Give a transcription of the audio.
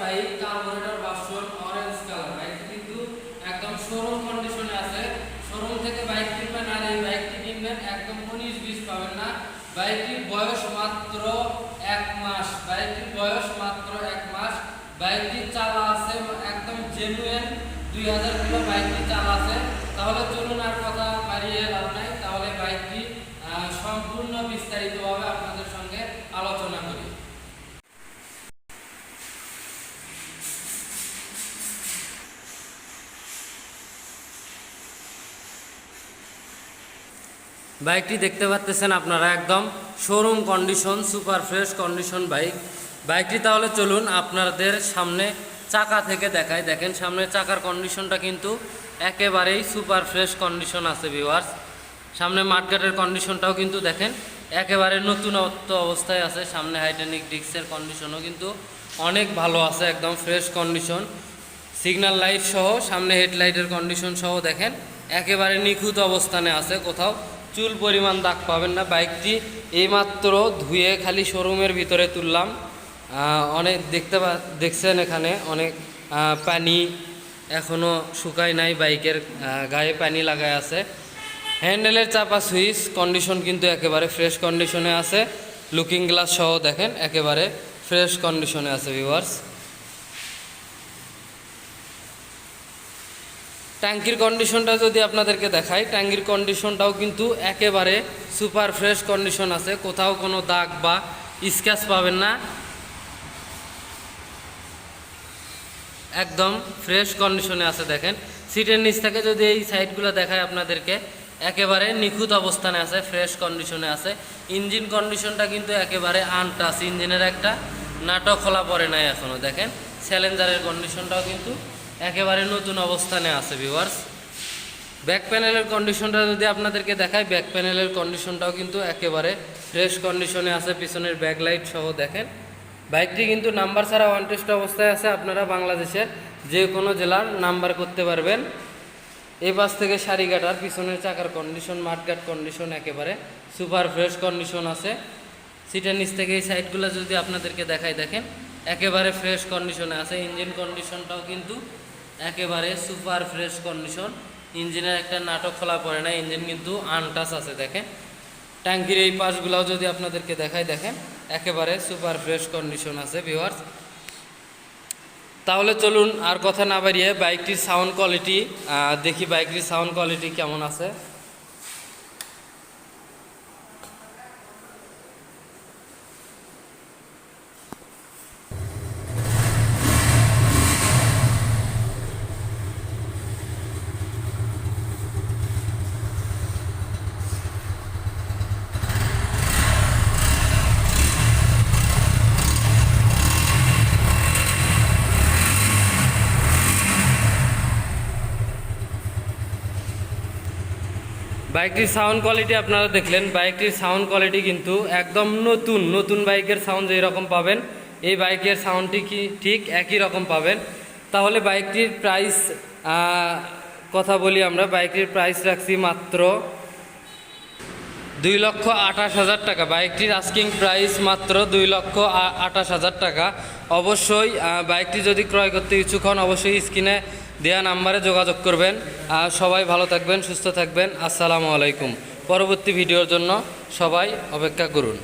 Bike, carburettor version, orange colour. বাইকটি কিন্তু একদম শোরুম কন্ডিশনে আছে। শোরুম থেকে বাইক কিনবেন আর এই বাইকটি কিনবেন একদম 19-20 পাবেন না। বাইকটির বয়স মাত্র 1 মাস। বাইকটির বয়স মাত্র 1 মাস। বাইকটি চালা আছে একদম জেনুইন 2000 কিলো বাইকটি চালা আছে। তাহলে চলুন আর কথা বাড়িয়ে লাভ নাই, তাহলে বাইকটি সম্পূর্ণ বিস্তারিতভাবে আপনাদের সঙ্গে আলোচনা করি। বাইকটি দেখতে পাচ্ছেন আপনারা একদম showroom condition, super fresh condition বাইকটি। তাহলে চলুন আপনাদের সামনে চাকা থেকে দেখাই। দেখেন সামনের চাকার কন্ডিশনটা কিন্তু একেবারেই সুপার ফ্রেশ কন্ডিশন আছে ভিউয়ার্স। সামনে মাঠঘাটের কন্ডিশনটাও কিন্তু দেখেন একেবারে নতুনত্ব অবস্থায় আছে। সামনে হাইড্রোলিক ডিস্কের কন্ডিশনও কিন্তু অনেক ভালো আছে, একদম ফ্রেশ কন্ডিশন। সিগন্যাল লাইট সহ সামনে হেডলাইটের কন্ডিশন সহ দেখেন একেবারে নিখুঁত অবস্থানে আছে, কোথাও চুল পরিমাণ দাগ পাবেন না। বাইকটি এইমাত্র ধুয়ে খালি শোরুমের ভিতরে তুললাম। অনেক দেখছেন এখানে অনেক পানি এখনও শুকায় নাই, বাইকের গায়ে পানি লাগায় আছে। হ্যান্ডেলের চাপা সুইচ কন্ডিশন কিন্তু একেবারে ফ্রেশ কন্ডিশনে আছে। লুকিং গ্লাস সহ দেখেন একেবারে ফ্রেশ কন্ডিশনে আছে ভিউয়ার্স। ট্যাঙ্কির কন্ডিশনটা যদি আপনাদেরকে দেখাই, ট্যাঙ্কির কন্ডিশনটাও কিন্তু একেবারে সুপার ফ্রেশ কন্ডিশন আছে, কোথাও কোনো দাগ বা স্ক্র্যাচ পাবেন না, একদম ফ্রেশ কন্ডিশনে আছে। দেখেন সিটের নিচ থেকে যদি এই সাইডগুলো দেখায় আপনাদেরকে, একেবারে নিখুঁত অবস্থানে আছে, ফ্রেশ কন্ডিশনে আছে। ইঞ্জিন কন্ডিশনটা কিন্তু একেবারে আনটাচ, ইঞ্জিনের একটা নাটক খোলা পড়ে নাই এখনও। দেখেন স্যালেঞ্জারের কন্ডিশনটাও কিন্তু একেবারে নতুন অবস্থানে আছে ভিউয়ার্স। ব্যাক প্যানেলের কন্ডিশনটা যদি আপনাদেরকে দেখায়, ব্যাক প্যানেলের কন্ডিশনটাও কিন্তু একেবারে ফ্রেশ কন্ডিশনে আছে। পিছনের ব্যাকলাইট সহ দেখেন বাইকটি কিন্তু নাম্বার ছাড়া ওয়ান টেস্ট অবস্থায় আছে। আপনারা বাংলাদেশের যে কোনো জেলার নাম্বার করতে পারবেন। এই পাশ থেকে সারিঘাটার পিছনের চাকার কন্ডিশন, মাঠঘাট কন্ডিশন একেবারে সুপার ফ্রেশ কন্ডিশন আছে। সিটের নিচ থেকে এই সাইডগুলো যদি আপনাদেরকে দেখাই, দেখেন একেবারে ফ্রেশ কন্ডিশনে আছে। ইঞ্জিন কন্ডিশনটাও কিন্তু একেবারে সুপার ফ্রেশ কন্ডিশন, ইঞ্জিনের একটা নাটক খোলা পড়ে না, ইঞ্জিন কিন্তু আনটাচ আছে। দেখেন ট্যাঙ্কির এই পাশগুলোও যদি আপনাদেরকে দেখাই, দেখেন একেবারে সুপার ফ্রেশ কন্ডিশন আছে ভিউয়ার্স। তাহলে চলুন আর কথা না বাড়িয়ে বাইকটির সাউন্ড কোয়ালিটি দেখি, বাইকটির সাউন্ড কোয়ালিটি কেমন আছে। বাইকটির সাউন্ড কোয়ালিটি আপনারা দেখলেন, বাইকটির সাউন্ড কোয়ালিটি কিন্তু একদম নতুন বাইকের সাউন্ড যেরকম পাবেন এই বাইকের সাউন্ডটি কি ঠিক একই রকম পাবেন। তাহলে বাইকটির প্রাইস কথা বলি আমরা। বাইকটির প্রাইস রাখছি মাত্র 2,28,000 টাকা। বাইকটির আস্কিং প্রাইস মাত্র 2,28,000 টাকা। অবশ্যই বাইকটি যদি ক্রয় করতে ইচ্ছুক হন, অবশ্যই স্ক্রিনে দেওয়া নাম্বারে যোগাযোগ করবেন। সবাই ভালো থাকবেন, সুস্থ থাকবেন। আসসালামু আলাইকুম। পরবর্তী ভিডিওর জন্য সবাই অপেক্ষা করুন।